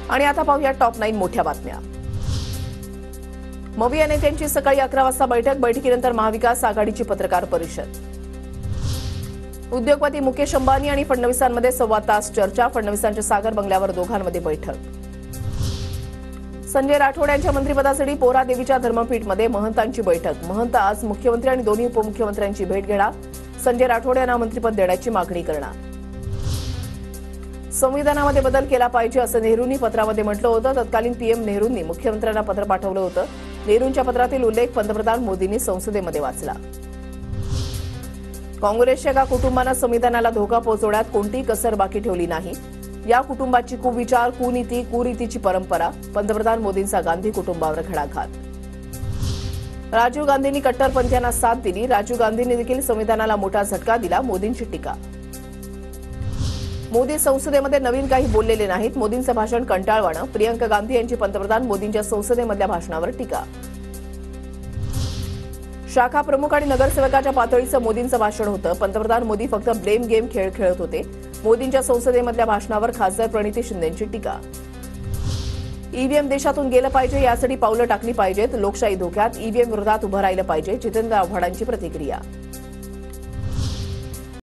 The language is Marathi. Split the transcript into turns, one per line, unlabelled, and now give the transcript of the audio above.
आणि आता पाहूया टॉप 9 मोठ्या बातम्या। मवी या नेत्यांची सकाळी 11 वाजता बैठक। बैठकीनंतर महाविकास आघाडीची पत्रकार परिषद। उद्योगपती मुकेश अंबानी आणि फडणवीसांमध्ये 1.25 तास चर्चा। फडणवीसांच्या सागर बंगल्यावर दोघांमध्ये बैठक। संजय राठोड यांच्या मंत्रिपदासाठी पोरादेवीच्या धर्मपीठमध्ये महंतांची बैठक। महंत आज मुख्यमंत्री आणि दोन्ही उपमुख्यमंत्र्यांची भेट घेणार। संजय राठोड यांना मंत्रिपद देण्याची मागणी करणार। संविधानामध्ये बदल केला पाहिजे असं नेहरूंनी पत्रामध्ये म्हटलं होतं। तत्कालीन पीएम नेहरूंनी मुख्यमंत्र्यांना पत्र पाठवलं होतं। नेहरूंच्या पत्रातील उल्लेख पंतप्रधान मोदींनी संसदेमध्ये वाचला। काँग्रेसच्या एका कुटुंबानं संविधानाला धोका पोहोचवण्यात कोणतीही कसर बाकी ठेवली नाही। या कुटुंबाची कुविचार, कुनीती, कुरीतीची परंपरा। पंतप्रधान मोदींचा गांधी कुटुंबावर घणाघात। राजीव गांधींनी कट्टरपंथीयांना साथ दिली। राजीव गांधींनी देखील संविधानाला मोठा झटका दिला। मोदींची टीका। मोदी संसदेमध्ये नवीन काही बोललेले नाहीत। मोदींचं भाषण कंटाळवाणं। प्रियंका गांधी यांची पंतप्रधान मोदींच्या संसदेमधल्या भाषणावर टीका। शाखा प्रमुख आणि नगरसेवकाच्या पातळीचं मोदींचं भाषण होतं। पंतप्रधान मोदी फक्त ब्लेम गेम खेळ खेळत होते। मोदींच्या संसदेमधल्या भाषणावर खासदार प्रणिती शिंदेंची टीका। ईव्हीएम देशातून गेलं पाहिजे, यासाठी पावलं टाकली पाहिजेत। लोकशाही धोक्यात, ईव्हीएम विरोधात उभं राहिलं पाहिजे। जितेंद्र आव्हाडांची प्रतिक्रिया।